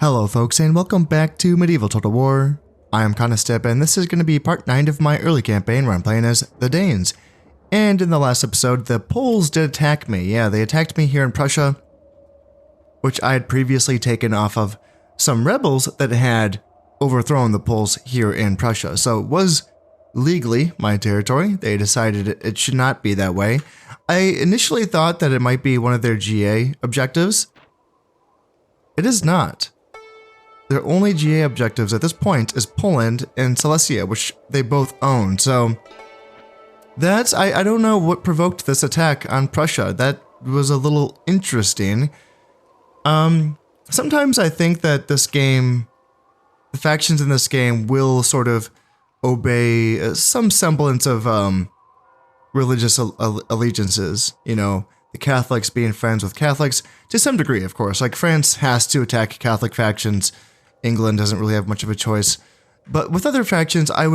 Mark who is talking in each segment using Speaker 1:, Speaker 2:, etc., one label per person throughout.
Speaker 1: Hello folks and welcome back to Medieval Total War. I am Conostep and this is going to be part 9 of my early campaign where I'm playing as the Danes. And in the last episode, the Poles did attack me. Yeah, they attacked me here in Prussia, which I had previously taken off of some rebels that had overthrown the Poles here in Prussia. So it was legally my territory. They decided it should not be that way. I initially thought that it might be one of their GA objectives. It is not. Their only GA objectives at this point is Poland and Silesia, which they both own. So that's, I don't know what provoked this attack on Prussia. That was a little interesting. Sometimes I think that this game, the factions in this game will sort of obey some semblance of religious allegiances. You know, the Catholics being friends with Catholics to some degree, of course. Like France has to attack Catholic factions. England doesn't really have much of a choice. But with other factions, I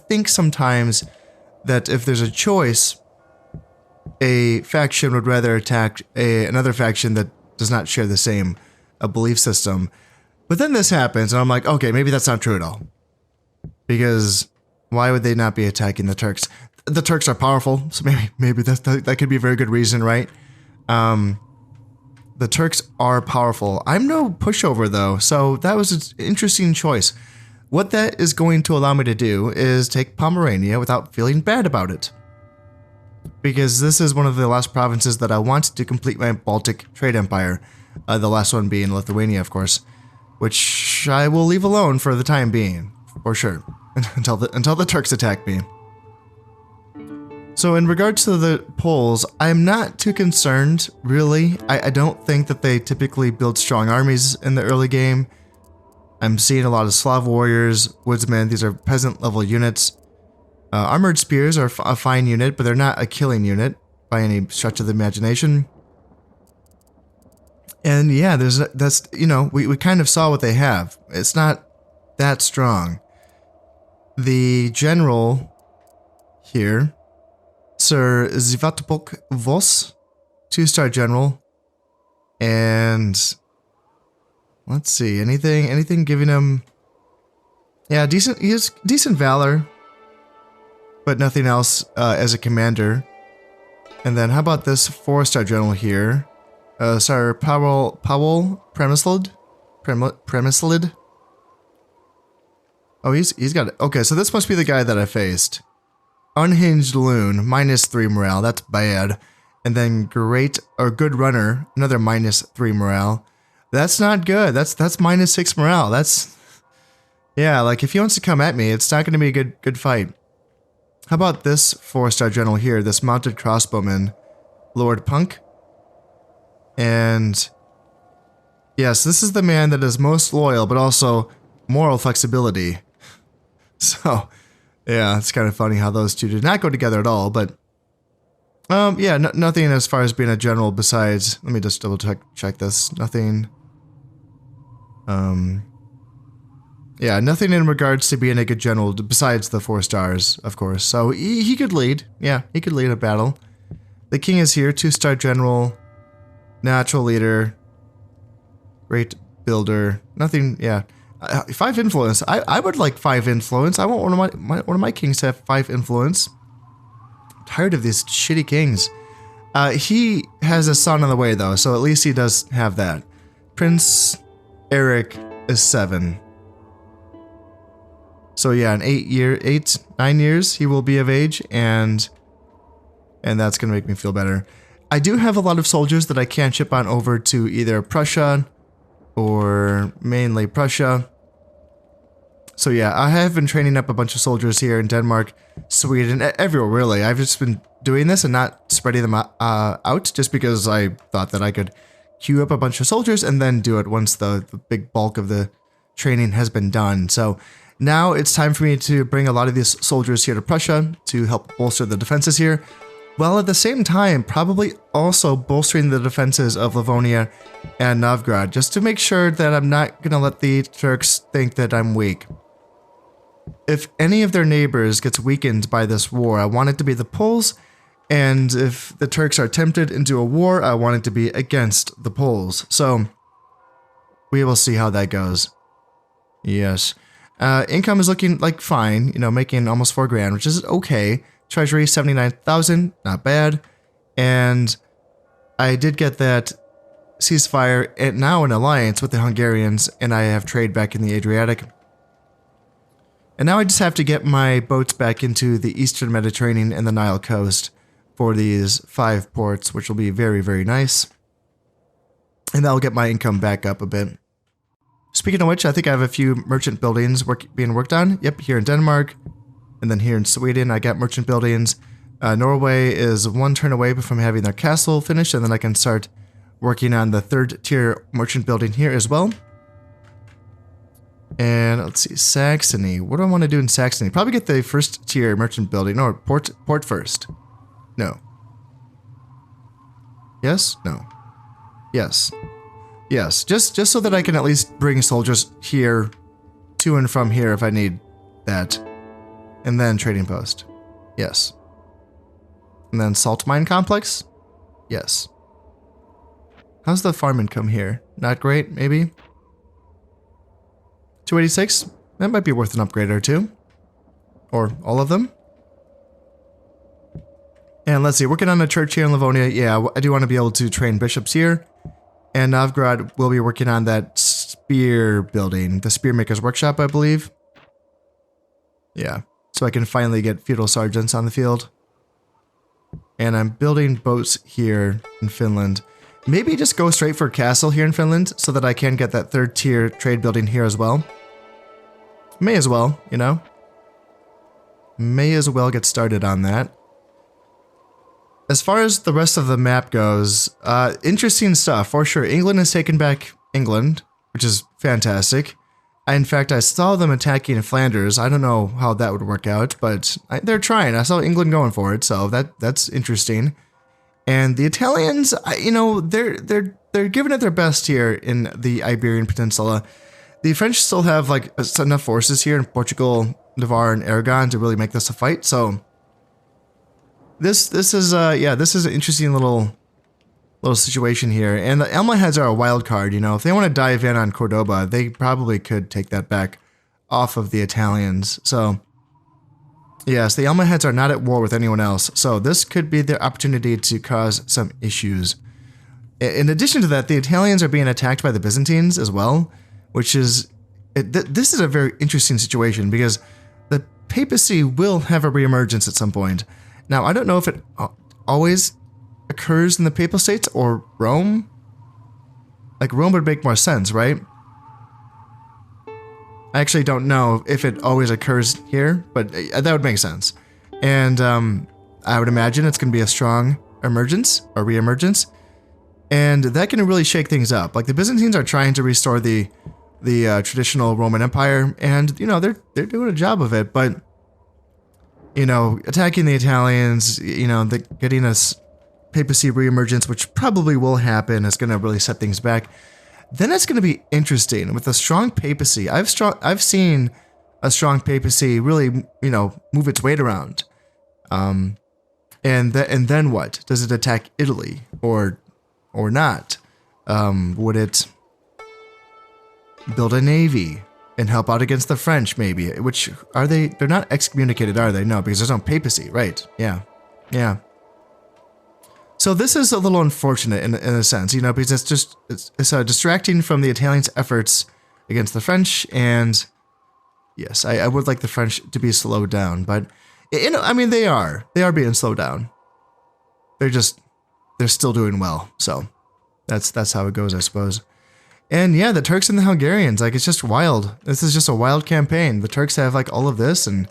Speaker 1: think sometimes that if there's a choice, a faction would rather attack another faction that does not share the same belief system. But then this happens, and I'm like, okay, maybe that's not true at all. Because why would they not be attacking the Turks? The Turks are powerful, so maybe that could be a very good reason, right? The Turks are powerful. I'm no pushover though, so that was an interesting choice. What that is going to allow me to do is take Pomerania without feeling bad about it. Because this is one of the last provinces that I want to complete my Baltic trade empire. The last one being Lithuania, of course. Which I will leave alone for the time being, for sure. until the Turks attack me. So in regards to the Poles, I'm not too concerned, really. I don't think that they typically build strong armies in the early game. I'm seeing a lot of Slav warriors, woodsmen. These are peasant level units. Armored spears are a fine unit, but they're not a killing unit by any stretch of the imagination. And yeah, that's you know, we kind of saw what they have. It's not that strong. The general here, Sir Zvatopolk Vos, 2-star general, and let's see, anything giving him, yeah, decent. He has decent valor, but nothing else as a commander. And then how about this 4-star general here, Sir Powell Premislid. Oh, he's got it. Okay, so this must be the guy that I faced. Unhinged Loon, -3 morale, that's bad. And then Good Runner, another -3 morale. That's not good. That's -6 morale. That's, yeah, like if he wants to come at me, it's not going to be a good fight. How about this 4-star general here, this mounted crossbowman, Lord Punk? And yes, this is the man that is most loyal, but also moral flexibility. So yeah, it's kind of funny how those two did not go together at all, but yeah, nothing as far as being a general besides, let me just double check this, nothing, yeah, nothing in regards to being a good general besides the 4 stars, of course, so he could lead, yeah, he could lead a battle. The king is here, 2-star general, natural leader, great builder, nothing, yeah. 5 influence. I would like 5 influence. I want one of my kings to have 5 influence. I'm tired of these shitty kings. He has a son on the way though, so at least he does have that. Prince Eric is 7. So yeah, in 9 years he will be of age, and that's gonna make me feel better. I do have a lot of soldiers that I can ship on over to either Prussia or mainly Prussia. So yeah, I have been training up a bunch of soldiers here in Denmark, Sweden, everywhere really. I've just been doing this and not spreading them out just because I thought that I could queue up a bunch of soldiers and then do it once the big bulk of the training has been done. So now it's time for me to bring a lot of these soldiers here to Prussia to help bolster the defenses here, while at the same time probably also bolstering the defenses of Livonia and Novgorod, just to make sure that I'm not going to let the Turks think that I'm weak. If any of their neighbors gets weakened by this war, I want it to be the Poles, and if the Turks are tempted into a war, I want it to be against the Poles. So we will see how that goes. Yes. Income is looking like fine, you know, making almost 4 grand, which is okay. Treasury, 79,000, not bad. And I did get that ceasefire and now an alliance with the Hungarians, and I have trade back in the Adriatic. And now I just have to get my boats back into the Eastern Mediterranean and the Nile coast for these 5 ports, which will be very, very nice. And that'll get my income back up a bit. Speaking of which, I think I have a few merchant buildings being worked on. Yep, here in Denmark. And then here in Sweden, I got merchant buildings. Norway is 1 turn away from having their castle finished, and then I can start working on the 3rd tier merchant building here as well. And let's see, Saxony. What do I want to do in Saxony? Probably get the 1st tier merchant building. No, port first. No. Yes? No. Yes. Yes. Just so that I can at least bring soldiers here, to and from here if I need that. And then trading post. Yes. And then salt mine complex? Yes. How's the farm income here? Not great, maybe? 286? That might be worth an upgrade or 2. Or all of them. And let's see, working on a church here in Livonia. Yeah, I do want to be able to train bishops here. And Novgorod will be working on that spear building. The Spearmaker's Workshop, I believe. Yeah, so I can finally get feudal sergeants on the field. And I'm building boats here in Finland. Maybe just go straight for a castle here in Finland so that I can get that 3rd tier trade building here as well. May as well, you know. May as well get started on that. As far as the rest of the map goes, interesting stuff for sure. England has taken back England, which is fantastic. In fact, I saw them attacking Flanders. I don't know how that would work out, but they're trying. I saw England going for it, so that's interesting. And the Italians, you know, they're giving it their best here in the Iberian Peninsula. The French still have like enough forces here in Portugal, Navarre, and Aragon to really make this a fight. So this is an interesting little situation here. And the Almohads are a wild card. You know, if they want to dive in on Cordoba, they probably could take that back off of the Italians. So yes, the Almohads are not at war with anyone else. So this could be their opportunity to cause some issues. In addition to that, the Italians are being attacked by the Byzantines as well, which is, this is a very interesting situation because the papacy will have a reemergence at some point. Now, I don't know if it always occurs in the Papal States or Rome. Like, Rome would make more sense, right? I actually don't know if it always occurs here, but that would make sense. And I would imagine it's going to be a strong emergence or reemergence. And that can really shake things up. Like, the Byzantines are trying to restore the traditional Roman Empire, and, you know, they're doing a job of it, but, you know, attacking the Italians, you know, getting us papacy reemergence, which probably will happen, is going to really set things back. Then it's going to be interesting with a strong papacy. I've seen a strong papacy really, you know, move its weight around. And then what? Does it attack Italy or not? Would it build a navy and help out against the French, maybe? Which, are they? They're not excommunicated, are they? No, because there's no papacy, right? Yeah. Yeah. So this is a little unfortunate in a sense, you know, because it's distracting from the Italians' efforts against the French. And yes, I would like the French to be slowed down, but, you know, I mean, they are being slowed down. They're still doing well. So that's how it goes, I suppose. And yeah, the Turks and the Hungarians, like, it's just wild. This is just a wild campaign. The Turks have like all of this, and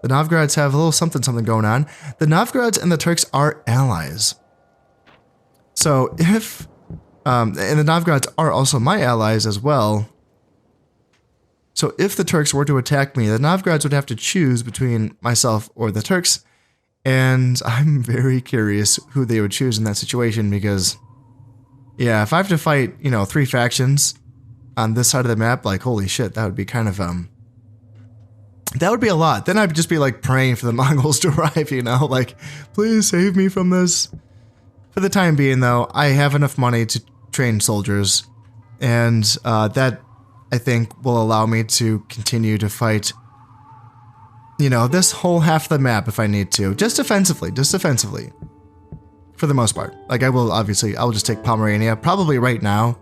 Speaker 1: the Novgorods have a little something going on. The Novgorods and the Turks are allies. So if, and the Novgorods are also my allies as well. So if the Turks were to attack me, the Novgorods would have to choose between myself or the Turks. And I'm very curious who they would choose in that situation, because, yeah, if I have to fight, you know, 3 factions on this side of the map, like, holy shit, that would be kind of, that would be a lot. Then I'd just be, like, praying for the Mongols to arrive, you know, like, please save me from this. For the time being, though, I have enough money to train soldiers. And that, I think, will allow me to continue to fight, you know, this whole half of the map if I need to. Just defensively. For the most part. Like, I will just take Pomerania. Probably right now.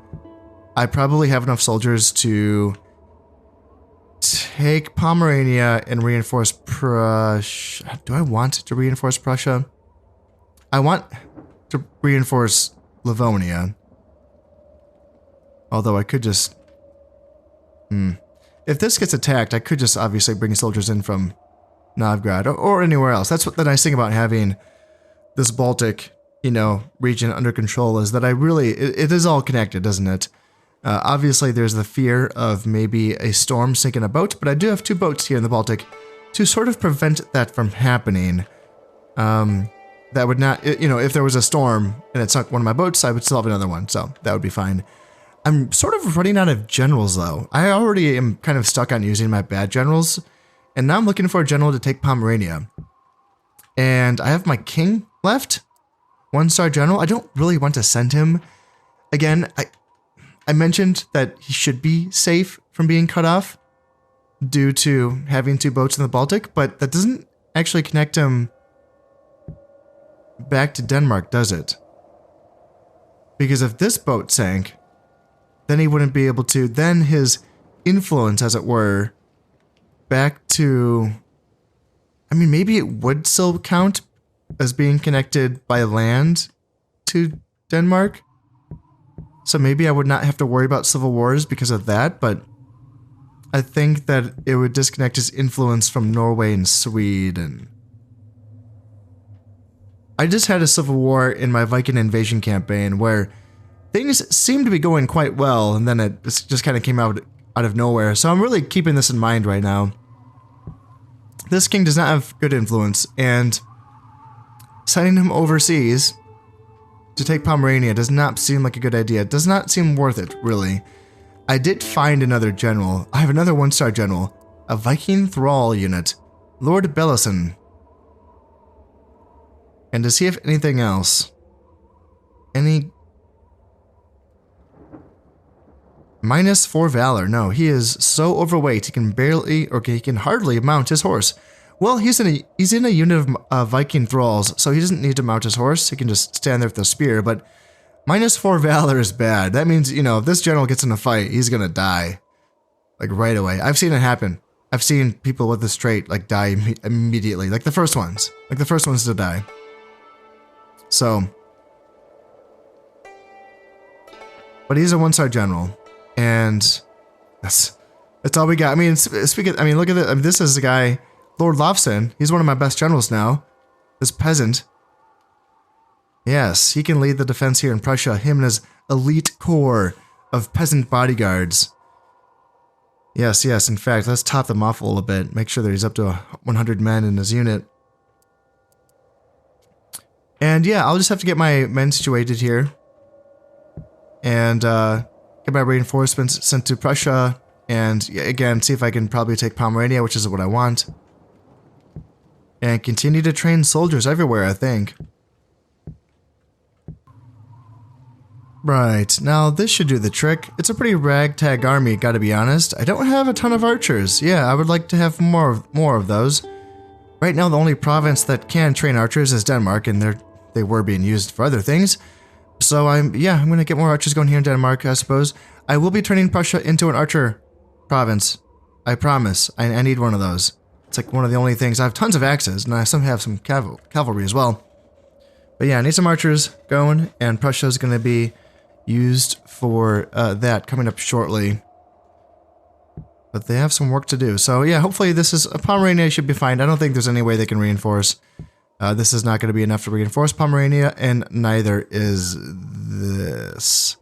Speaker 1: I probably have enough soldiers to take Pomerania and reinforce Prussia. Do I want to reinforce Prussia? I want to reinforce Livonia. Although I could just... If this gets attacked, I could just obviously bring soldiers in from Novgorod or anywhere else. That's what the nice thing about having this Baltic, you know, region under control is that it is all connected, isn't it? Obviously, there's the fear of maybe a storm sinking a boat, but I do have 2 boats here in the Baltic to sort of prevent that from happening. That would not, you know, if there was a storm and it sunk one of my boats, I would still have another one, so that would be fine. I'm sort of running out of generals, though. I already am kind of stuck on using my bad generals, and now I'm looking for a general to take Pomerania. And I have my king left, 1-star general. I don't really want to send him. Again, I mentioned that he should be safe from being cut off due to having 2 boats in the Baltic, but that doesn't actually connect him back to Denmark, does it? Because if this boat sank, then he wouldn't be able to, then his influence, as it were, back to, I mean, maybe it would still count as being connected by land to Denmark. So maybe I would not have to worry about civil wars because of that, but I think that it would disconnect his influence from Norway and Sweden. I just had a civil war in my Viking invasion campaign where things seemed to be going quite well, and then it just kind of came out of nowhere. So I'm really keeping this in mind right now. This king does not have good influence, and sending him overseas to take Pomerania does not seem like a good idea. It does not seem worth it, really. I did find another general. I have another 1-star general. A Viking thrall unit. Lord Bellison. And does he have anything else? Any... -4 valor. No, he is so overweight he can barely, or he can hardly mount his horse. Well, he's in a unit of Viking thralls, so he doesn't need to mount his horse. He can just stand there with a spear, but -4 valor is bad. That means, you know, if this general gets in a fight, he's gonna die. Like, right away. I've seen it happen. I've seen people with this trait, like, die immediately. Like the first ones. Like the first ones to die. So. But he's a 1-star general. And that's all we got. I mean, look at it. I mean, this is the guy, Lord Lofson. He's one of my best generals now. This peasant. Yes, he can lead the defense here in Prussia. Him and his elite corps of peasant bodyguards. Yes. In fact, let's top them off a little bit. Make sure that he's up to 100 men in his unit. And yeah, I'll just have to get my men situated here. And, get my reinforcements sent to Prussia, and again, see if I can probably take Pomerania, which is what I want. And continue to train soldiers everywhere, I think. Right, now this should do the trick. It's a pretty ragtag army, gotta be honest. I don't have a ton of archers. Yeah, I would like to have more of those. Right now, the only province that can train archers is Denmark, and they were being used for other things. So I'm gonna get more archers going here in Denmark, I suppose. I will be turning Prussia into an archer province. I promise. I need one of those. It's like one of the only things. I have tons of axes, and I have some cavalry as well. But yeah, I need some archers going, and Prussia is gonna be used for that coming up shortly. But they have some work to do. So yeah, hopefully Pomerania should be fine. I don't think there's any way they can reinforce. This is not going to be enough to reinforce Pomerania, and neither is this.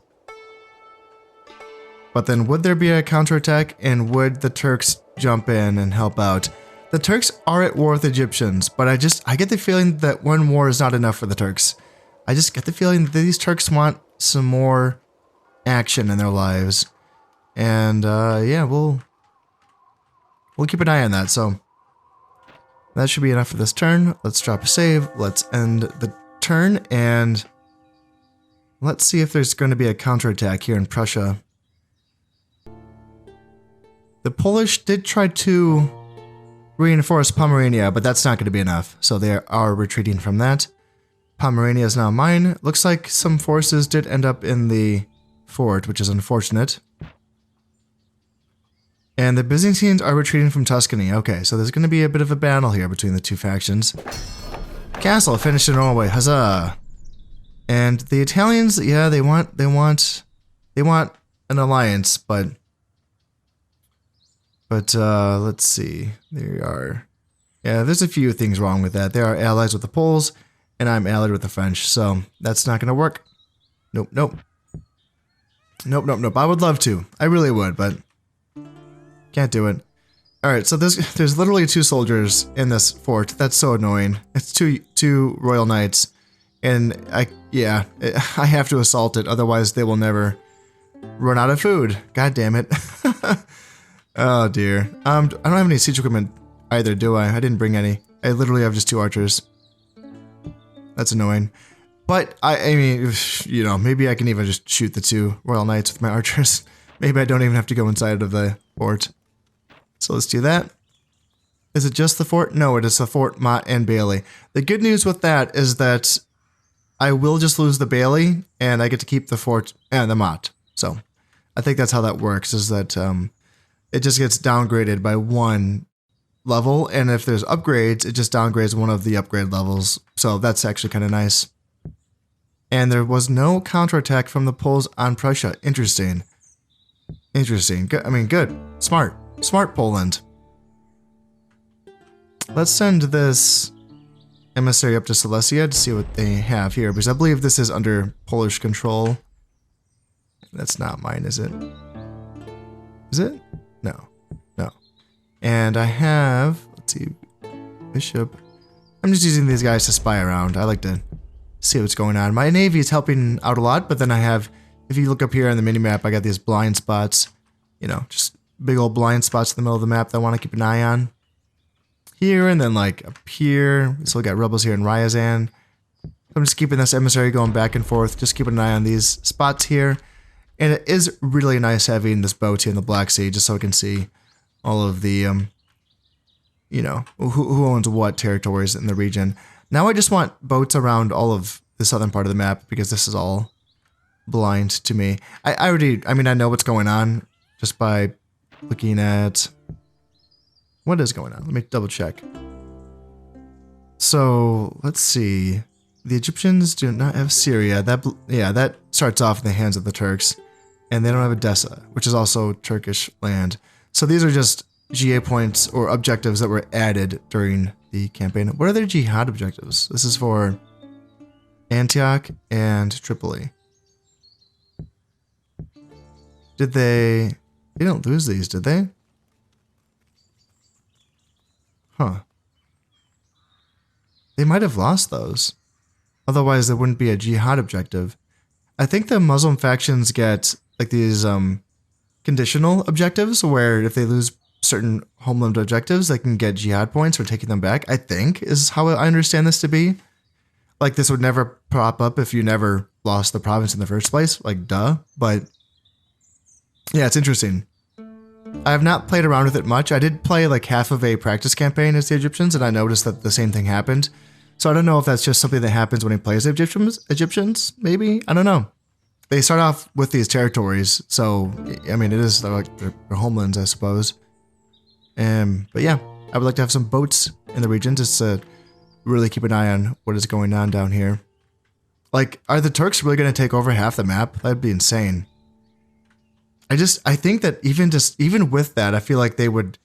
Speaker 1: But then would there be a counterattack, and would the Turks jump in and help out? The Turks are at war with Egyptians, but I get the feeling that one war is not enough for the Turks. I just get the feeling that these Turks want some more action in their lives. And yeah, we'll keep an eye on that, so... That should be enough for this turn. Let's drop a save. Let's end the turn, and let's see if there's going to be a counterattack here in Prussia. The Polish did try to reinforce Pomerania, but that's not going to be enough, so they are retreating from that. Pomerania is now mine. Looks like some forces did end up in the fort, which is unfortunate. And the Byzantines are retreating from Tuscany. Okay, so there's going to be a bit of a battle here between the two factions. Castle finished in Norway, huzzah! And the Italians, yeah, they want an alliance, but let's see. There you are. Yeah, there's a few things wrong with that. They are allies with the Poles, and I'm allied with the French, so that's not going to work. Nope, nope. Nope, nope, nope. I would love to. I really would, but can't do it. Alright, so there's literally 2 soldiers in this fort. That's so annoying. It's two Royal Knights, and I have to assault it, otherwise they will never run out of food. God damn it. Oh dear. I don't have any siege equipment either, do I? I didn't bring any. I literally have just 2 archers. That's annoying. But, I mean, you know, maybe I can even just shoot the 2 Royal Knights with my archers. Maybe I don't even have to go inside of the fort. So let's do that. Is it just the fort? No, it is the fort, Mott, and Bailey. The good news with that is that I will just lose the Bailey, and I get to keep the fort and the Mott. So I think that's how that works, is that it just gets downgraded by 1 level, and if there's upgrades, it just downgrades one of the upgrade levels. So that's actually kind of nice. And there was no counterattack from the Poles on Prussia. Interesting. Interesting. Good. I mean, good. Smart. Smart Poland. Let's send this emissary up to Silesia to see what they have here, because I believe this is under Polish control. That's not mine, is it? Is it? No. No. And I have, let's see, Bishop. I'm just using these guys to spy around. I like to see what's going on. My navy is helping out a lot, but then I have, if you look up here on the minimap, I got these blind spots. You know, just big old blind spots in the middle of the map that I want to keep an eye on. Here, and then like up here. So we got rebels here in Ryazan. I'm just keeping this emissary going back and forth, just keeping an eye on these spots here. And it is really nice having this boat here in the Black Sea, just so I can see all of the, you know, who owns what territories in the region. Now I just want boats around all of the southern part of the map, because this is all blind to me. I mean, I know what's going on just by looking at what is going on. Let me double check. So let's see. The Egyptians do not have Syria. That starts off in the hands of the Turks, and they don't have Edessa, which is also Turkish land. So these are just GA points or objectives that were added during the campaign. What are their jihad objectives? This is for Antioch and Tripoli. Did they didn't lose these, did they? Huh. They might have lost those. Otherwise, there wouldn't be a jihad objective. I think the Muslim factions get like these conditional objectives where if they lose certain homeland objectives, they can get jihad points for taking them back, I think, is how I understand this to be. Like, this would never pop up if you never lost the province in the first place. Like, duh. But yeah, it's interesting. I have not played around with it much. I did play like half of a practice campaign as the Egyptians, and I noticed that the same thing happened. So I don't know if that's just something that happens when he plays the Egyptians, maybe? I don't know. They start off with these territories, so, I mean, it is like their homelands, I suppose. But yeah, I would like to have some boats in the region just to really keep an eye on what is going on down here. Like, are the Turks really going to take over half the map? That'd be insane. I think that even with that, I feel like they would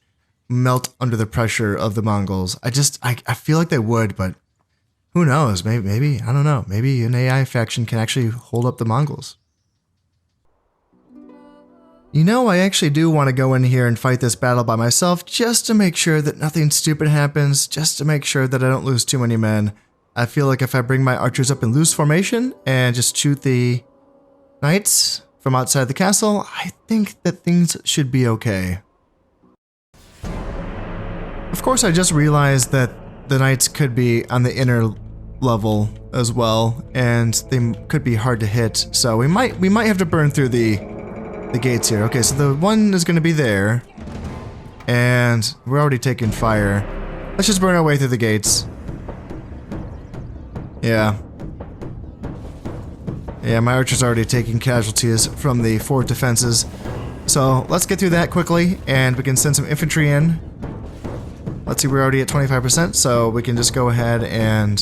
Speaker 1: melt under the pressure of the Mongols. I feel like they would, but who knows? Maybe, I don't know. Maybe an AI faction can actually hold up the Mongols. You know, I actually do want to go in here and fight this battle by myself just to make sure that nothing stupid happens, just to make sure that I don't lose too many men. I feel like if I bring my archers up in loose formation and just shoot the knights from outside the castle, I think that things should be okay. Of course, I just realized that the knights could be on the inner level as well, and they could be hard to hit, so we might have to burn through the gates here. Okay, so the one is going to be there. And we're already taking fire. Let's just burn our way through the gates. Yeah. Yeah, my archer's already taking casualties from the fort defenses. So let's get through that quickly, and we can send some infantry in. Let's see, we're already at 25%, so we can just go ahead and...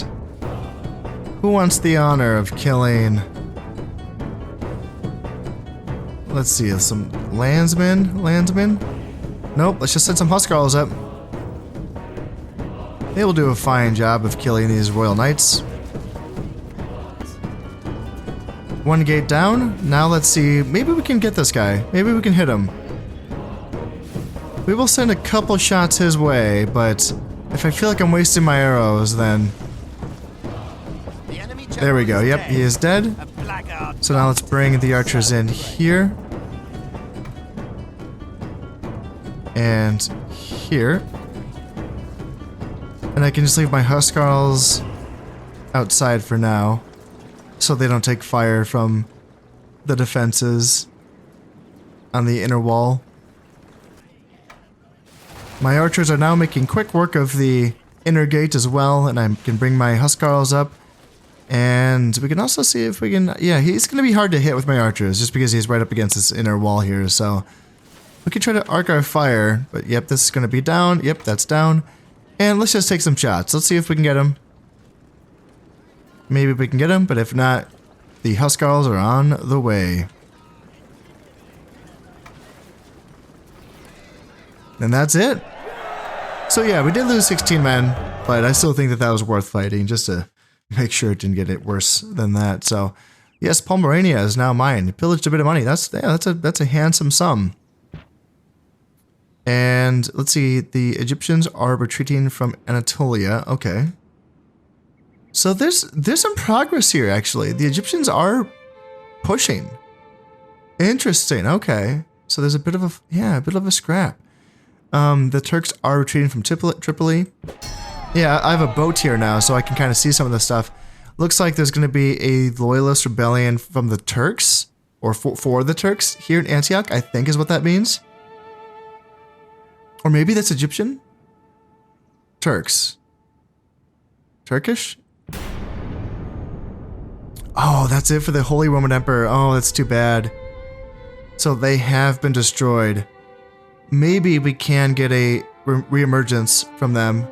Speaker 1: Who wants the honor of killing... Let's see, some landsmen? Nope, let's just send some Huskarls up. They will do a fine job of killing these Royal Knights. One gate down. Now let's see, maybe we can get this guy. Maybe we can hit him. We will send a couple shots his way, but if I feel like I'm wasting my arrows, then... There we go, yep, he is dead. So now let's bring the archers in here. And here. And I can just leave my Huskarls outside for now, so they don't take fire from the defenses on the inner wall. My archers are now making quick work of the inner gate as well, and I can bring my Huskarls up. And we can also see if we can... Yeah, he's going to be hard to hit with my archers, just because he's right up against this inner wall here, so... We can try to arc our fire, but yep, this is going to be down. Yep, that's down. And let's just take some shots. Let's see if we can get him. Maybe we can get him, but if not, the Huskarls are on the way. And that's it. So yeah, we did lose 16 men, but I still think that that was worth fighting, just to make sure it didn't get it worse than that. So yes, Pomerania is now mine. Pillaged a bit of money. That's a handsome sum. And let's see, the Egyptians are retreating from Anatolia. Okay. So there's some progress here, actually. The Egyptians are pushing. Interesting. Okay. So there's a bit of a scrap. The Turks are retreating from Tripoli. Yeah, I have a boat here now, so I can kind of see some of this stuff. Looks like there's going to be a loyalist rebellion from the Turks, or for the Turks here in Antioch, I think is what that means. Or maybe that's Egyptian? Turks. Turkish? Oh, that's it for the Holy Roman Emperor. Oh, that's too bad. So they have been destroyed. Maybe we can get a re-emergence from them,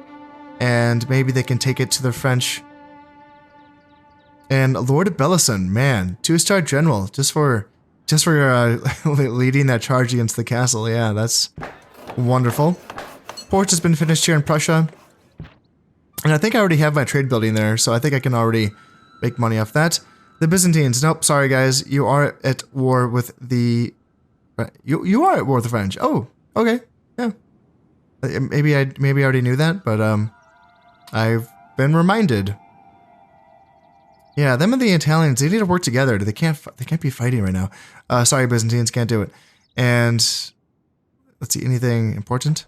Speaker 1: and maybe they can take it to the French. And Lord of Bellicin, man, 2-star general, just for leading that charge against the castle. Yeah, that's wonderful. Port has been finished here in Prussia. And I think I already have my trade building there, so I think I can already make money off that. The Byzantines, nope, sorry guys, you are at war with the... You are at war with the French. Oh, okay, yeah. Maybe I already knew that, but I've been reminded. Yeah, them and the Italians, they need to work together. They can't be fighting right now. Sorry, Byzantines, can't do it. And let's see, anything important?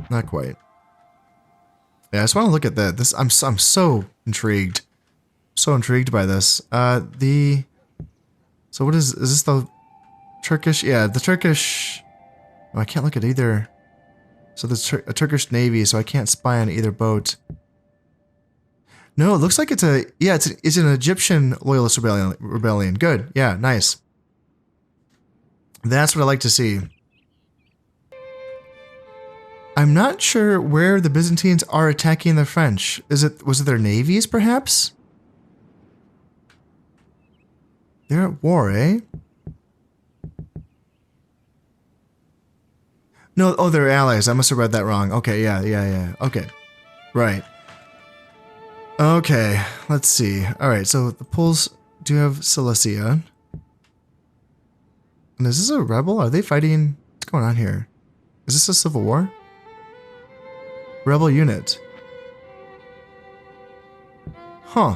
Speaker 1: Not quite. Yeah, I just want to look at that. This I'm so intrigued. So intrigued by this. So what is this the Turkish? Yeah, the Turkish. Oh, I can't look at either. So there's a Turkish navy, so I can't spy on either boat. No, it looks like it's an Egyptian loyalist rebellion. Good. Yeah, nice. That's what I like to see. I'm not sure where the Byzantines are attacking the French. Was it their navies, perhaps? They're at war, eh? No, oh, they're allies. I must have read that wrong. Okay, yeah. Okay, right. Okay, let's see. All right, so the Poles do have Cilicia. And is this a rebel? Are they fighting? What's going on here? Is this a civil war? Rebel unit. Huh.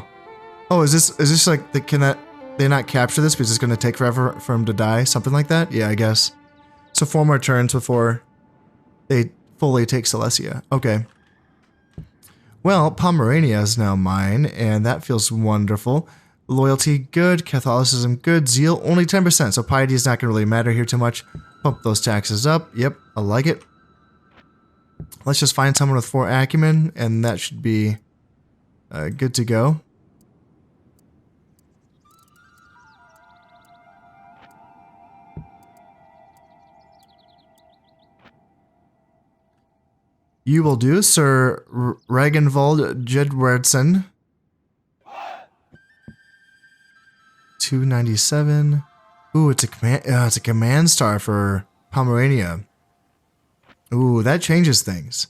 Speaker 1: Oh, is this like they not capture this because it's going to take forever for them to die? Something like that? Yeah, I guess. So 4 more turns before they fully take Silesia. Okay. Well, Pomerania is now mine, and that feels wonderful. Loyalty, good. Catholicism, good. Zeal, only 10%. So piety is not going to really matter here too much. Pump those taxes up. Yep, I like it. Let's just find someone with 4 acumen, and that should be good to go. You will do, Sir Ragnvald Jedwardson. 297. Ooh, it's a command star for Pomerania. Ooh, that changes things.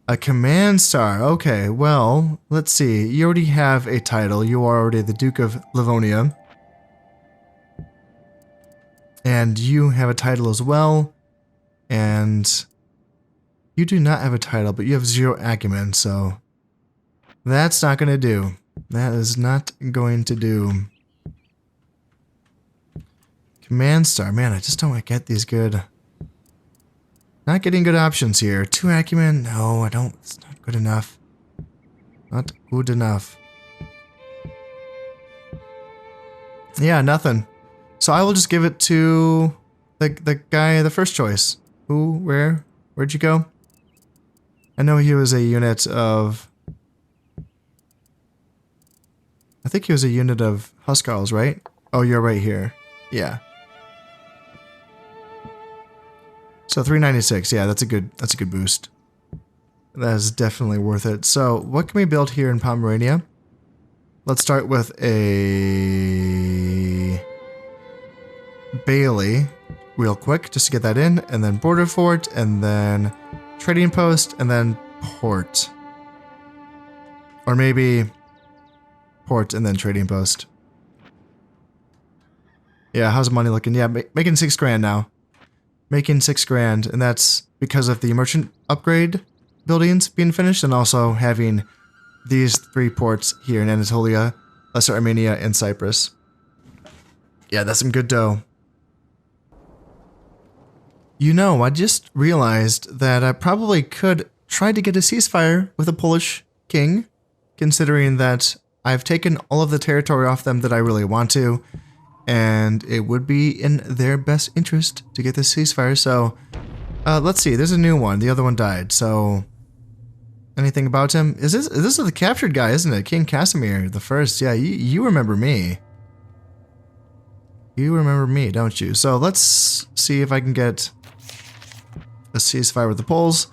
Speaker 1: A command star. Okay, well, let's see. You already have a title. You are already the Duke of Livonia. And you have a title as well. And you do not have a title, but you have 0 acumen, so that's not going to do. That is not going to do. Command star. Man, I just don't get these good. Not getting good options here. 2 acumen? No, I don't. It's not good enough. Not good enough. Yeah, nothing. So I will just give it to the guy, the first choice. Who? Where? Where'd you go? I know he was a unit of... I think he was a unit of Huskarls, right? Oh, you're right here. Yeah. So 396, yeah, that's a good boost. That is definitely worth it. So what can we build here in Pomerania? Let's start with a Bailey real quick, just to get that in, and then border fort, and then trading post, and then port. Or maybe port and then trading post. Yeah, how's the money looking? Yeah, making 6 grand now. Making 6 grand, and that's because of the merchant upgrade buildings being finished, and also having these 3 ports here in Anatolia, Lesser Armenia, and Cyprus. Yeah, that's some good dough. You know, I just realized that I probably could try to get a ceasefire with a Polish king, considering that I've taken all of the territory off them that I really want to, and it would be in their best interest to get this ceasefire. So, let's see. There's a new one. The other one died. So, anything about him? This is the captured guy, isn't it? King Casimir the First. Yeah, you remember me. You remember me, don't you? So let's see if I can get a ceasefire with the Poles.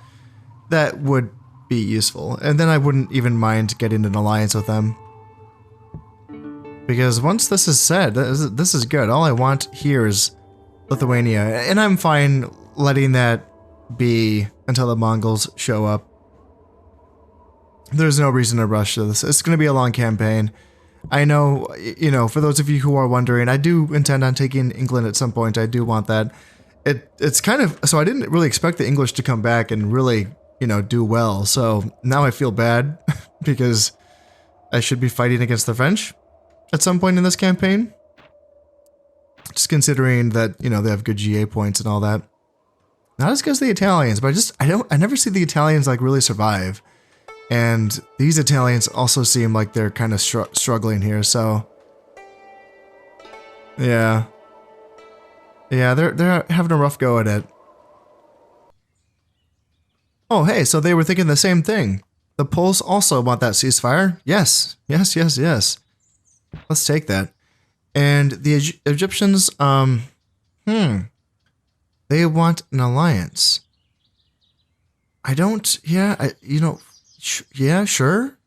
Speaker 1: That would be useful, and then I wouldn't even mind getting an alliance with them. Because once this is said, this is good. All I want here is Lithuania, and I'm fine letting that be until the Mongols show up. There's no reason to rush this. It's going to be a long campaign. I know, you know, for those of you who are wondering, I do intend on taking England at some point. I do want that. It's kind of, so I didn't really expect the English to come back and really, you know, do well. So now I feel bad because I should be fighting against the French at some point in this campaign. Just considering that, you know, they have good GA points and all that. Not as good as the Italians, but I never see the Italians like really survive. And these Italians also seem like they're kind of struggling here, so yeah. Yeah, they're having a rough go at it. Oh, hey, so they were thinking the same thing. The Poles also want that ceasefire. Yes. Yes, yes, yes. Let's take that. And the Egyptians, they want an alliance. I don't, yeah, you know, yeah, sure.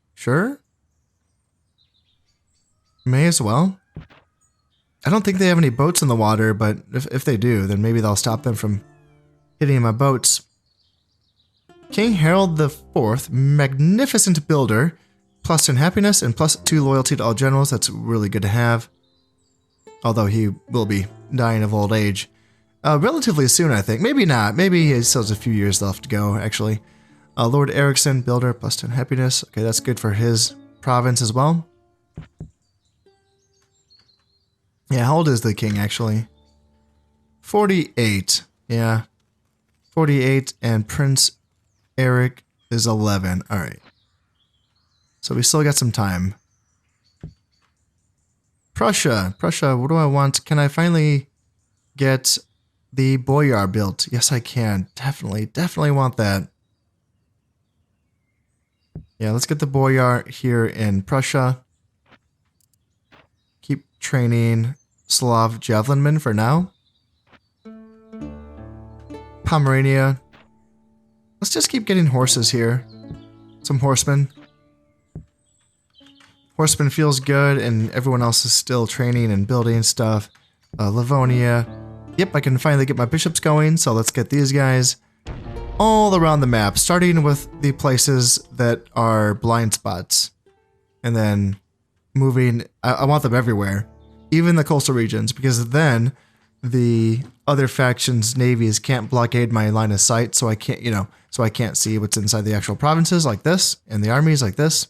Speaker 1: May as well. I don't think they have any boats in the water, but if they do, then maybe they'll stop them from hitting my boats. King Harold IV, magnificent builder, +10 happiness and +2 loyalty to all generals. That's really good to have. Although he will be dying of old age. Relatively soon, I think. Maybe not. Maybe he still has a few years left to go, actually. Lord Ericsson, builder, +10 happiness. Okay, that's good for his province as well. Yeah, how old is the king, actually? 48. Yeah. 48, and Prince Eric is 11. Alright. So we still got some time. Prussia. Prussia, what do I want? Can I finally get the Boyar built? Yes, I can. Definitely want that. Yeah, let's get the Boyar here in Prussia. Keep training Slav javelinmen for now. Pomerania. Let's just keep getting horses here. Some horsemen. Horseman feels good, and everyone else is still training and building stuff. Livonia. Yep, I can finally get my bishops going, so let's get these guys all around the map, starting with the places that are blind spots. And then moving, I want them everywhere, even the coastal regions, because then the other factions' navies can't blockade my line of sight, so I can't, so I can't see what's inside the actual provinces like this, and the armies like this.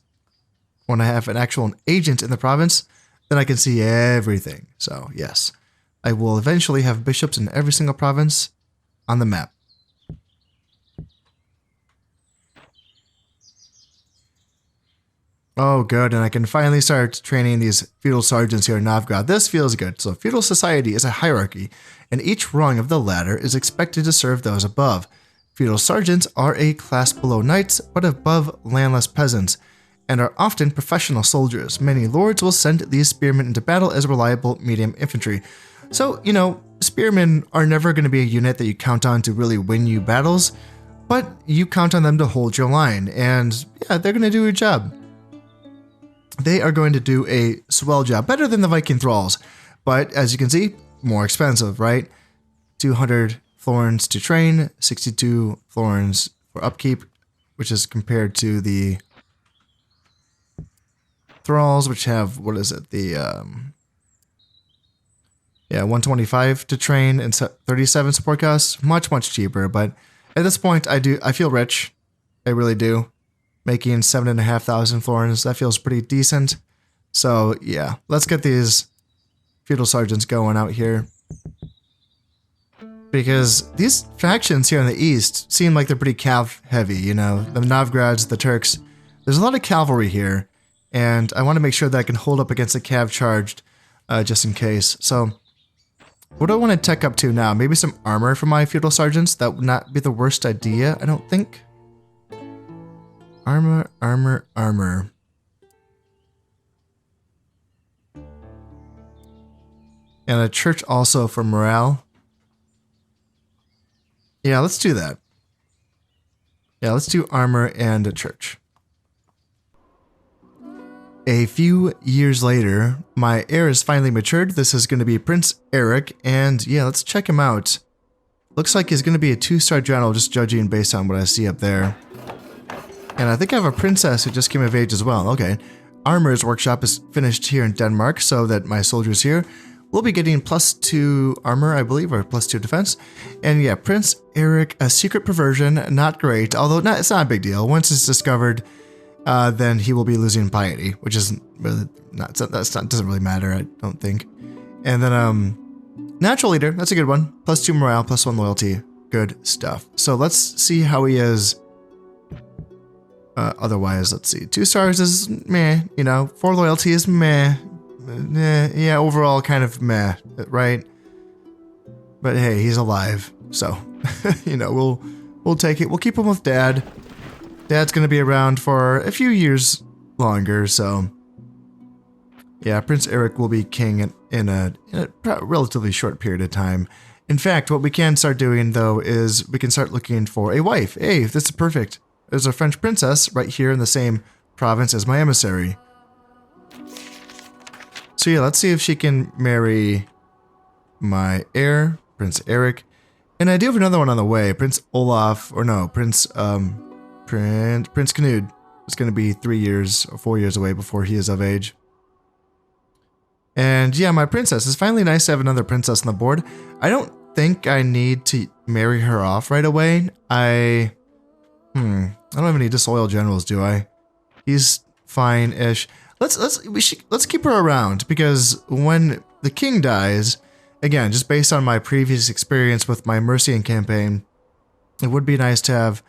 Speaker 1: When I have an actual agent in the province, then I can see everything. So yes, I will eventually have bishops in every single province on the map. Oh, good, and I can finally start training these feudal sergeants here in Novgorod. This feels good. So feudal society is a hierarchy, and each rung of the ladder is expected to serve those above. Feudal sergeants are a class below knights, but above landless peasants, and are often professional soldiers. Many lords will send these spearmen into battle as reliable medium infantry. So, spearmen are never going to be a unit that you count on to really win you battles, but you count on them to hold your line, and yeah, they're going to do a job. They are going to do a swell job, better than the Viking thralls, but as you can see, more expensive, right? 200 florins to train, 62 florins for upkeep, which is compared to the thralls, which have, what is it, the 125 to train and 37 support costs. Much cheaper, but at this point I feel rich. I really do. Making 7,500 florins, that feels pretty decent. So yeah, let's get these feudal sergeants going out here, because these factions here in the east seem like they're pretty cav heavy, the Novgorods, the Turks. There's a lot of cavalry here, and I want to make sure that I can hold up against the cav charged, just in case. So what do I want to tech up to now? Maybe some armor for my feudal sergeants. That would not be the worst idea, I don't think. Armor. And a church also for morale. Yeah, let's do that. Yeah, let's do armor and a church. A few years later, my heir is finally matured. This is going to be Prince Eric, and yeah, let's check him out. Looks like he's going to be a 2-star general, just judging based on what I see up there. And I think I have a princess who just came of age as well. Okay. Armor's workshop is finished here in Denmark, so that my soldiers here will be getting +2 armor, I believe, or +2 defense. And yeah, Prince Eric, a secret perversion, not great, although it's not a big deal. Once it's discovered, then he will be losing piety, which is really doesn't really matter, I don't think. And then natural leader, that's a good one. +2 morale, +1 loyalty, good stuff. So let's see how he is. Otherwise, let's see. 2 stars is meh, 4 loyalty is meh. Yeah, overall kind of meh, right? But hey, he's alive, so we'll take it. We'll keep him with Dad. Dad's gonna be around for a few years longer, so yeah, Prince Eric will be king in a relatively short period of time. In fact, what we can start doing though is we can start looking for a wife. Hey, this is perfect. There's a French princess right here in the same province as my emissary. So yeah, let's see if she can marry my heir, Prince Eric. And I do have another one on the way, Prince Olaf, or no, Prince Canute. It's going to be 3 years or 4 years away before he is of age. And yeah, my princess. It's finally nice to have another princess on the board. I don't think I need to marry her off right away. I don't have any disloyal generals, do I? He's fine-ish. Let's keep her around, because when the king dies, again, just based on my previous experience with my Mercian campaign, it would be nice to have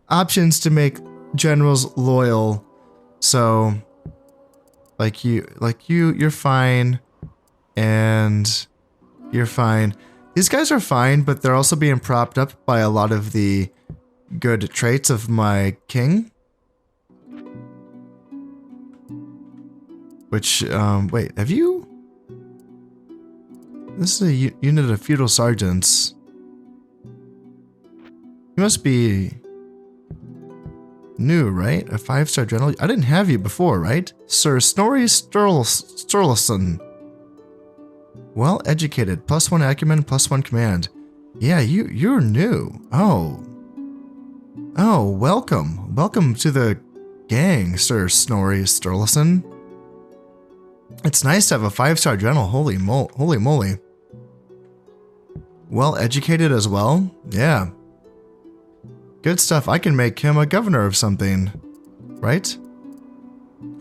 Speaker 1: options to make generals loyal. So, you're fine. And you're fine. These guys are fine, but they're also being propped up by a lot of the good traits of my king. Which, wait, have you? This is a unit of feudal sergeants. You must be new, right? A 5-star general? I didn't have you before, right? Sir Snorri Sturluson. Well educated, +1 acumen, +1 command. Yeah, you're new. Oh, welcome. Welcome to the gang, Sir Snorri Sturluson. It's nice to have a 5-star general, holy moly. Well educated as well? Yeah. Good stuff. I can make him a governor of something, right?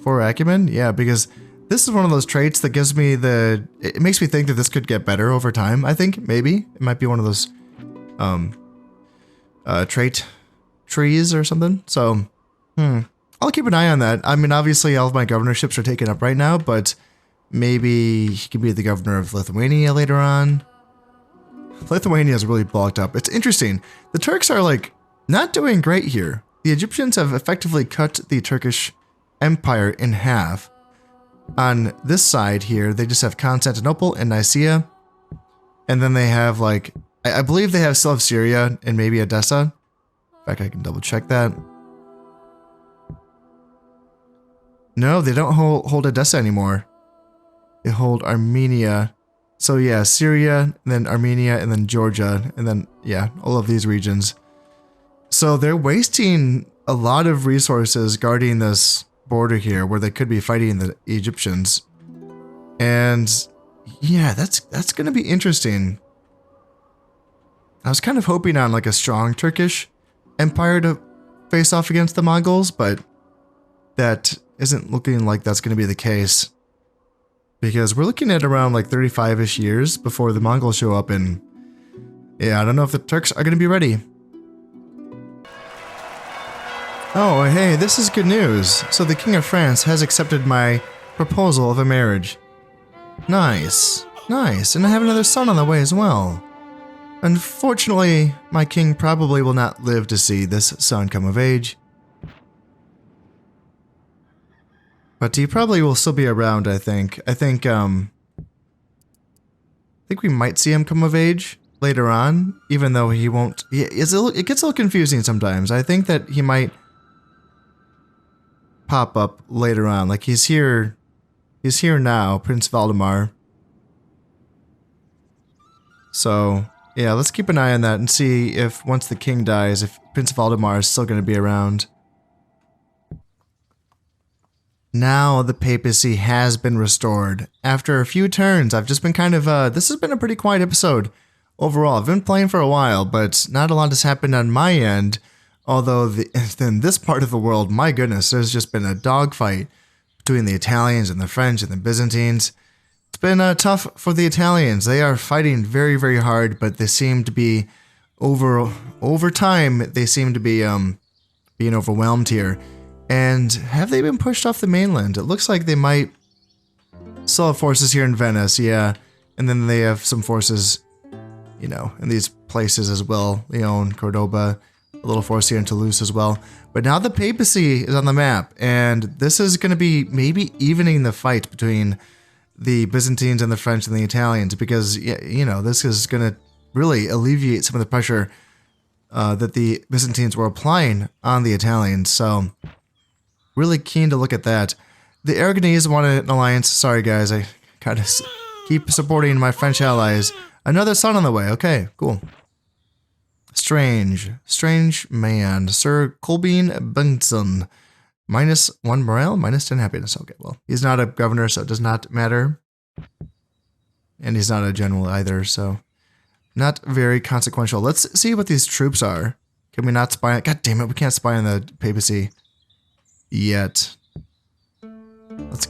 Speaker 1: 4 acumen? Yeah, because this is one of those traits that gives me it makes me think that this could get better over time, I think, maybe. It might be one of those, trait trees or something. So, I'll keep an eye on that. I mean, obviously all of my governorships are taken up right now, but maybe he can be the governor of Lithuania later on. Lithuania is really blocked up. It's interesting. The Turks are, like, not doing great here. The Egyptians have effectively cut the Turkish Empire in half. On this side here, they just have Constantinople and Nicaea. And then they have, like, I believe they still have Syria and maybe Edessa. In fact, I can double check that. No, they don't hold Edessa anymore. They hold Armenia. So yeah, Syria, and then Armenia, and then Georgia, and then, yeah, all of these regions. So they're wasting a lot of resources guarding this border here where they could be fighting the Egyptians. And yeah, that's going to be interesting. I was kind of hoping on like a strong Turkish empire to face off against the Mongols, but that isn't looking like that's going to be the case. Because we're looking at around like 35-ish years before the Mongols show up, and yeah, I don't know if the Turks are going to be ready. Oh, hey, this is good news. So the King of France has accepted my proposal of a marriage. Nice, nice, and I have another son on the way as well. Unfortunately, my king probably will not live to see this son come of age. But he probably will still be around, I think. I think we might see him come of age later on, even though he won't. It gets a little confusing sometimes. I think that he might pop up later on. Like he's here now, Prince Valdemar. So yeah, let's keep an eye on that and see if once the king dies, if Prince Valdemar is still going to be around. Now the papacy has been restored. After a few turns, I've just been kind of, this has been a pretty quiet episode overall. I've been playing for a while, but not a lot has happened on my end. Although in this part of the world, my goodness, there's just been a dogfight between the Italians and the French and the Byzantines. It's been tough for the Italians. They are fighting very, very hard, but they seem to be, over time, they seem to be being overwhelmed here. And have they been pushed off the mainland? It looks like they might still have forces here in Venice, yeah. And then they have some forces, you know, in these places as well. Leon, Cordoba, a little force here in Toulouse as well. But now the papacy is on the map, and this is going to be maybe evening the fight between the Byzantines and the French and the Italians, because, you know, this is going to really alleviate some of the pressure that the Byzantines were applying on the Italians. So really keen to look at that. The Aragonese wanted an alliance. Sorry, guys. I kind of keep supporting my French allies. Another son on the way. Okay, cool. Strange man. Sir Colbein Benson. -1 morale, -10 happiness. Okay, well, he's not a governor, so it does not matter. And he's not a general either, so not very consequential. Let's see what these troops are. Can we not spy on... God damn it, we can't spy on the papacy yet. Let's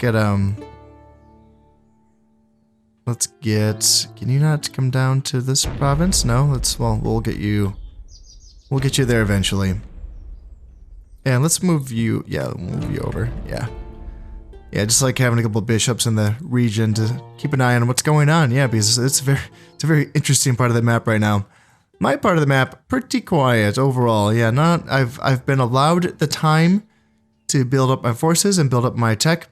Speaker 1: get, can you not come down to this province? No, we'll get you there eventually. And let's move you, yeah, we'll move you over, yeah. Yeah, just like having a couple bishops in the region to keep an eye on what's going on. Yeah, because it's a very interesting part of the map right now. My part of the map, pretty quiet overall. Yeah, I've been allowed the time to build up my forces and build up my tech.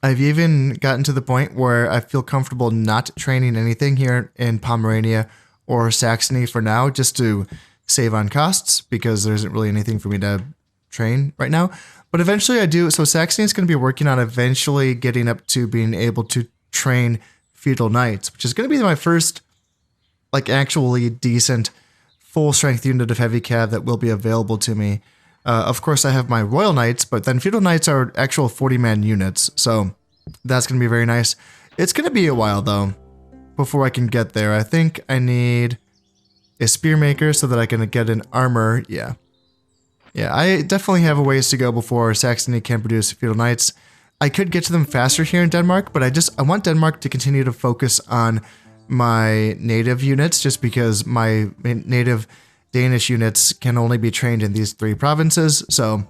Speaker 1: I've even gotten to the point where I feel comfortable not training anything here in Pomerania or Saxony for now, just to save on costs, because there isn't really anything for me to train right now. But eventually I do. So Saxony is going to be working on eventually getting up to being able to train feudal knights, which is going to be my first like actually decent full strength unit of heavy cav that will be available to me. Of course, I have my royal knights, but then feudal knights are actual 40-man units, so that's going to be very nice. It's going to be a while, though, before I can get there. I think I need a spearmaker so that I can get an armor. Yeah, I definitely have a ways to go before Saxony can produce feudal knights. I could get to them faster here in Denmark, but I want Denmark to continue to focus on my native units, just because my native Danish units can only be trained in these 3 provinces, so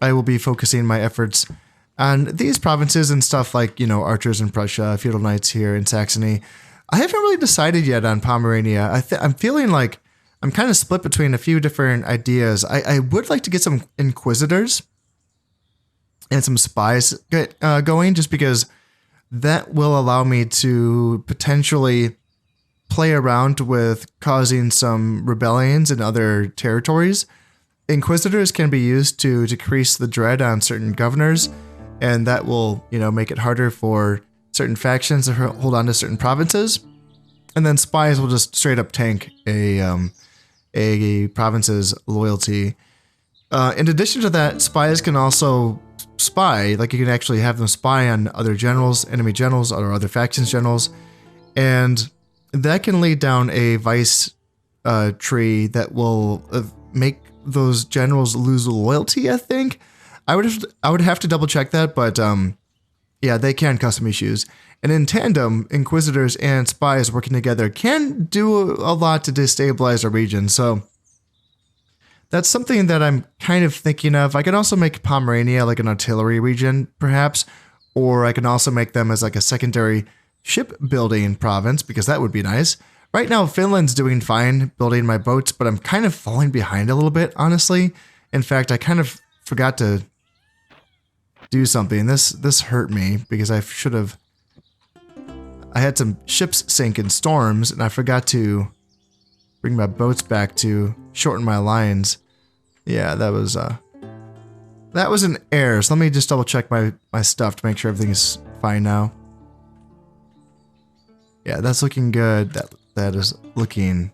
Speaker 1: I will be focusing my efforts on these provinces and stuff like, you know, archers in Prussia, feudal knights here in Saxony. I haven't really decided yet on Pomerania. I'm feeling like I'm kind of split between a few different ideas. I would like to get some inquisitors and some spies going, just because that will allow me to potentially play around with causing some rebellions in other territories. Inquisitors can be used to decrease the dread on certain governors, and that will, you know, make it harder for certain factions to hold on to certain provinces. And then spies will just straight up tank a province's loyalty. In addition to that, spies can also spy, like you can actually have them spy on other generals, enemy generals, or other factions generals, and that can lead down a vice tree that will make those generals lose loyalty, I think. I would have to double check that, but yeah, they can cause some issues. And in tandem, inquisitors and spies working together can do a lot to destabilize a region, so that's something that I'm kind of thinking of. I can also make Pomerania like an artillery region, perhaps, or I can also make them as like a secondary shipbuilding province, because that would be nice. Right now, Finland's doing fine building my boats, but I'm kind of falling behind a little bit, honestly. In fact, I kind of forgot to do something. This hurt me, because I had some ships sink in storms, and I forgot to bring my boats back to shorten my lines. Yeah, that was an error. So let me just double check my stuff to make sure everything is fine now. Yeah, that's looking good. That is looking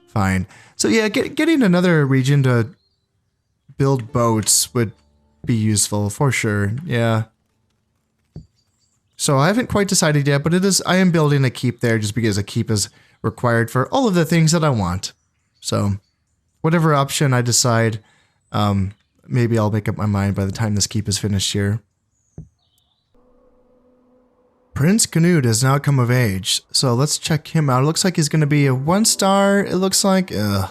Speaker 1: fine. So yeah, getting another region to build boats would be useful for sure. Yeah. So I haven't quite decided yet, but I am building a keep there, just because a keep is required for all of the things that I want. So whatever option I decide, maybe I'll make up my mind by the time this keep is finished here. Prince Canute has now come of age, so let's check him out. It looks like he's going to be a 1-star. It looks like, yeah.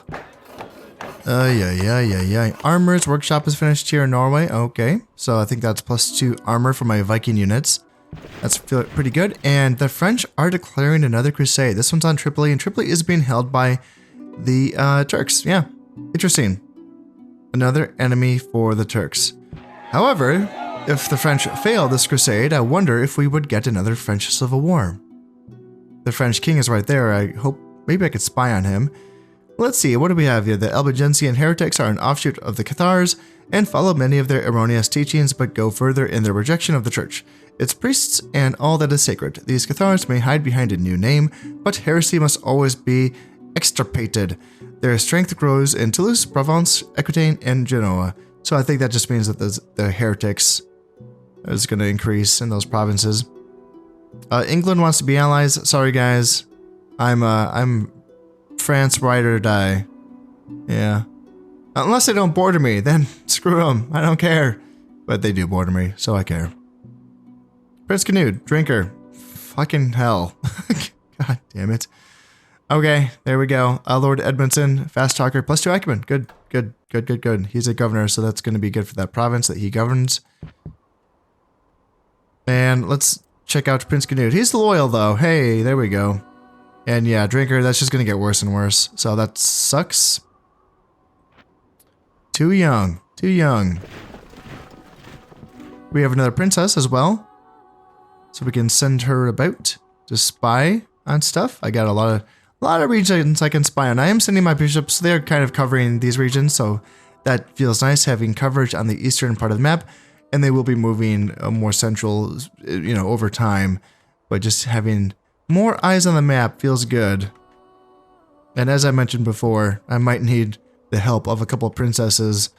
Speaker 1: Armor's workshop is finished here in Norway. Okay, so I think that's +2 armor for my Viking units. That's pretty good. And the French are declaring another crusade. This one's on Tripoli, and Tripoli is being held by the Turks. Yeah, interesting. Another enemy for the Turks. However, if the French fail this crusade, I wonder if we would get another French civil war. The French king is right there. I hope maybe I could spy on him. Let's see, what do we have here? The Albigensian heretics are an offshoot of the Cathars and follow many of their erroneous teachings, but go further in their rejection of the church, its priests, and all that is sacred. These Cathars may hide behind a new name, but heresy must always be extirpated. Their strength grows in Toulouse, Provence, Aquitaine, and Genoa. So I think that just means that the heretics is going to increase in those provinces. England wants to be allies. Sorry, guys. I'm France, ride or die. Yeah. Unless they don't border me, then screw them. I don't care. But they do border me, so I care. Prince Canute, drinker. Fucking hell. God damn it. Okay, there we go. Lord Edmondson, fast talker, +2 acumen. Good. He's a governor, so that's going to be good for that province that he governs. And let's check out Prince Canute. He's loyal though. Hey, there we go. And yeah, Drinker, that's just gonna get worse and worse. So that sucks. Too young. Too young. We have another princess as well. So we can send her about to spy on stuff. I got a lot of regions I can spy on. I am sending my bishops. They're kind of covering these regions, so that feels nice having coverage on the eastern part of the map. And they will be moving more central, you know, over time. But just having more eyes on the map feels good. And as I mentioned before, I might need the help of a couple of princesses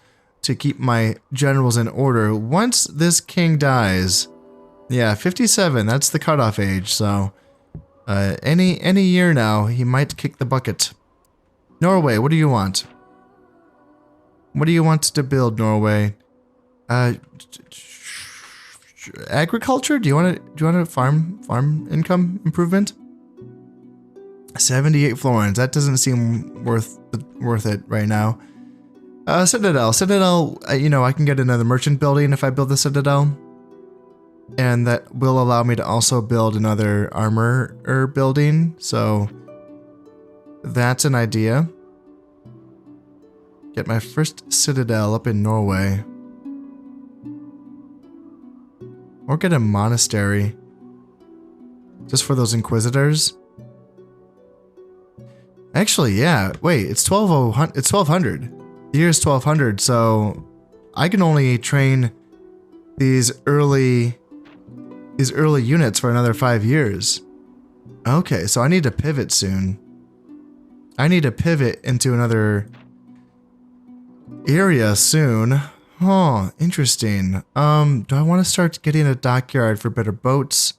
Speaker 1: to keep my generals in order once this king dies. Yeah, 57, that's the cutoff age, so any year now, he might kick the bucket. Norway, what do you want? What do you want to build, Norway? Agriculture? Do you want a farm income improvement? 78 florins. That doesn't seem worth it right now. Citadel, you know, I can get another merchant building if I build the Citadel. And that will allow me to also build another armor building. So that's an idea. Get my first Citadel up in Norway. Or get a monastery. Just for those Inquisitors. Actually, yeah. Wait, it's 1200. The year is 1200, so I can only train these early units for another 5 years. Okay, so I need to pivot soon. I need to pivot into another area soon. Oh, interesting. Do I want to start getting a dockyard for better boats?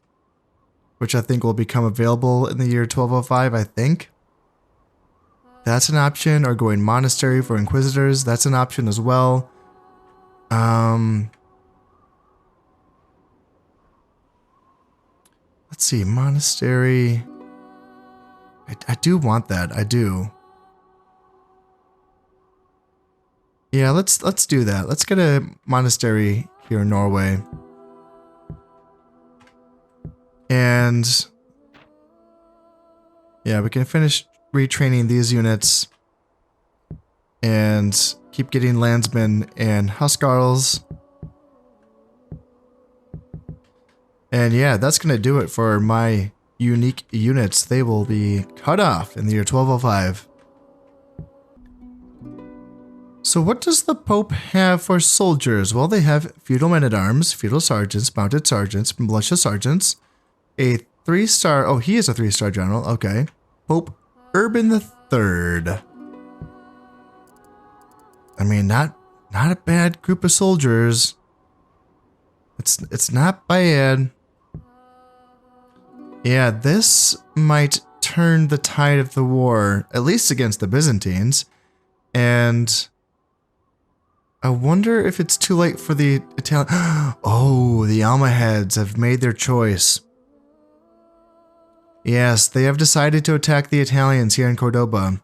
Speaker 1: Which I think will become available in the year 1205, I think. That's an option, or going monastery for Inquisitors. That's an option as well. Let's see, monastery. I do want that. I do. Yeah, let's do that. Let's get a monastery here in Norway. And yeah, we can finish retraining these units and keep getting landsmen and huskarls. And yeah, that's going to do it for my unique units. They will be cut off in the year 1205. So what does the Pope have for soldiers? Well, they have feudal men-at-arms, feudal sergeants, mounted sergeants, militia sergeants, a 3-star... Oh, he is a 3-star general. Okay. Pope Urban III. I mean, not a bad group of soldiers. It's not bad. Yeah, this might turn the tide of the war, at least against the Byzantines. And I wonder if it's too late for the Italian... Oh, the Almohads have made their choice. Yes, they have decided to attack the Italians here in Cordoba.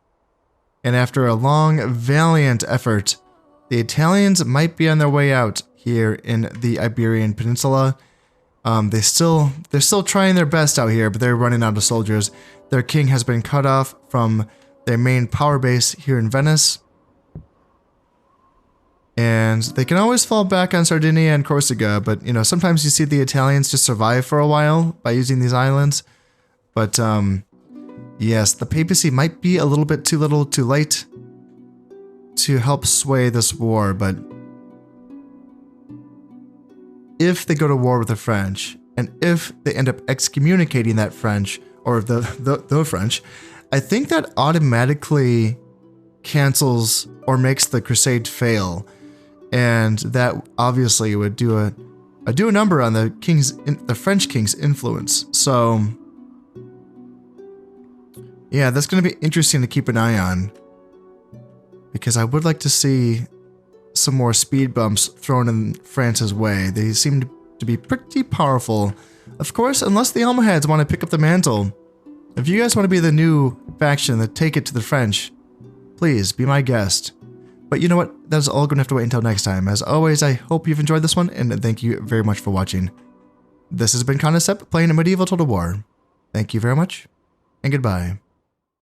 Speaker 1: And after a long, valiant effort, the Italians might be on their way out here in the Iberian Peninsula. They're still trying their best out here, but they're running out of soldiers. Their king has been cut off from their main power base here in Venice. And they can always fall back on Sardinia and Corsica, but you know, sometimes you see the Italians just survive for a while by using these islands. But yes, the papacy might be a little bit too little too late to help sway this war, but if they go to war with the French, and if they end up excommunicating that French, or the French, I think that automatically cancels or makes the crusade fail. And that obviously would do a number on the French king's influence. So yeah, that's going to be interesting to keep an eye on, because I would like to see some more speed bumps thrown in France's way. They seem to be pretty powerful. Of course, unless the Almohads want to pick up the mantle. If you guys want to be the new faction that take it to the French, please be my guest. But you know what? That's all going to have to wait until next time. As always, I hope you've enjoyed this one, and thank you very much for watching. This has been Condescept playing a medieval Total War. Thank you very much, and goodbye.